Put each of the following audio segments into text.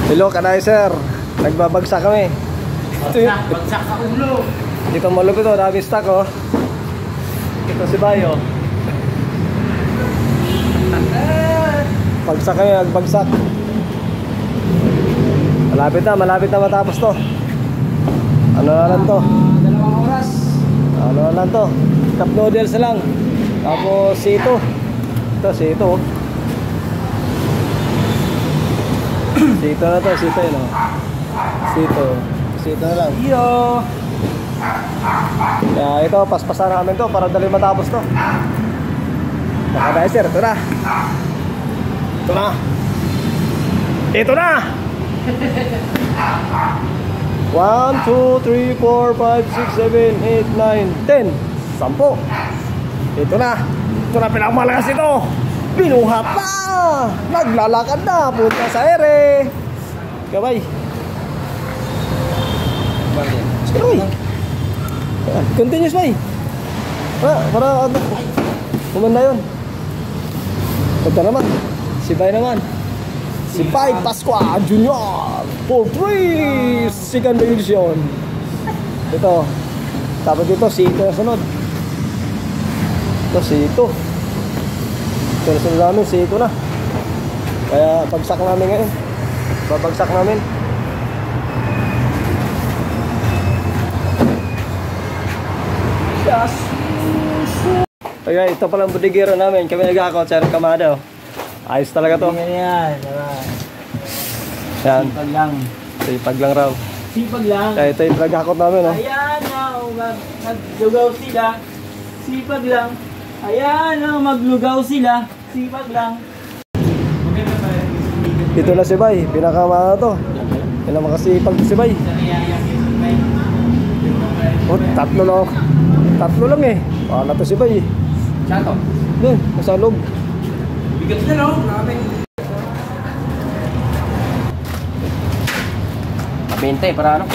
Hello, kanay sir. Nagbabagsak kami. Bagsak ka ulo. Dito malupit o, dami stock o. Ito si Bayo. Bagsak kami, nagbagsak. Malapit na matapos to. Ano na lang to? 2 oras. Ano na lang to? Cup noodles lang. Tapos sito. Ito, sito. Sito na to, sito yun o. Sito na lang. Iyo. Kaya ito, paspasan namin to para dali matapos to. Nakadaya sir, ito na. Ito na! 1, 2, 3, 4, 5, 6, 7, 8, 9, 10. 10. Ito na pinakamalakas ito. Binuhat na. Naglalakad na. Punta sa ere. Kabay. Sige, continuous bay. Para ano? Kumanda yun. Ito naman. Si Bay naman. Si Bay Pasqua Junior for 3 second division. Ito. Tapos dito si ito na sunod. Ito si ito. Ito na sunod namin si ito na. Kaya bagsak namin ngayon. Babagsak namin. Yes. Okay, ito palang budigero namin. Kami nag-akot sa Kamado. Ayos talaga to. Yan. Yan. Sipag lang. Sipag lang raw. Sipag lang. Kaya ito yung nag-akot namin, no? Ayan na, maglugaw sila. Sipag lang. Ayan na, maglugaw sila. Sipag lang. Ito na si Bay. Pinakamana to. Pinamakasipag si Bay. Oh, tatlo lang eh. Paano to si Bay eh. Chato. Doon, nasa loob. Bigat na no? Maraming. 20 para ano?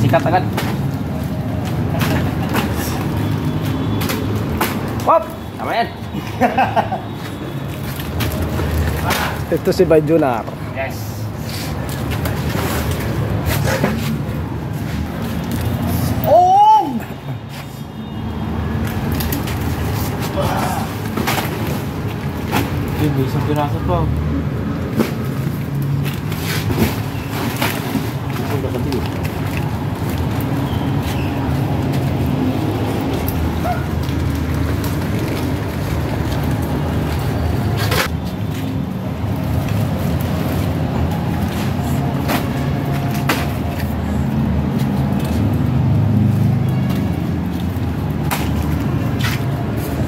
Sikat agad. Hop! Tama yan. Ito si Bay Junior. Yes. Oh! May isang piraso pa.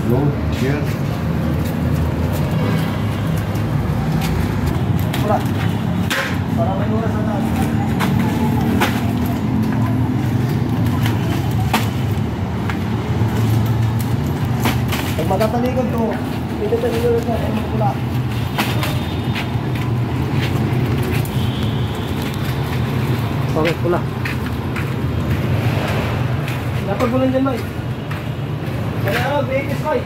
Load, here. Wala. Para may oras na tayo. Pag magkatalikod to, ito talikod na, ay magpula. Okay, pula. Dapat bulan dyan, May. Kaya ano, biggest May.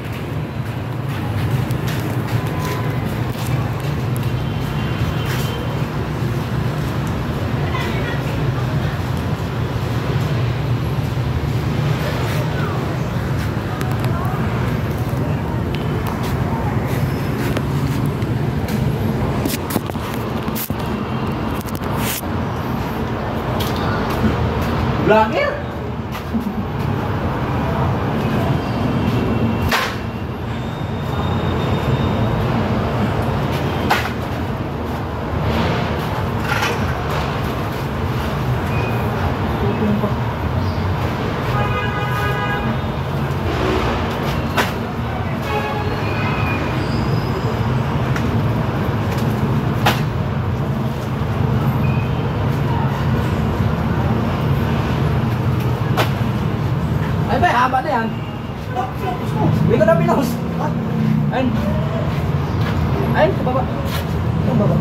Vlogger? Ay ba, haba na yan. Hindi ko na pinost. Ayun. Ayun, kababa. Kababa.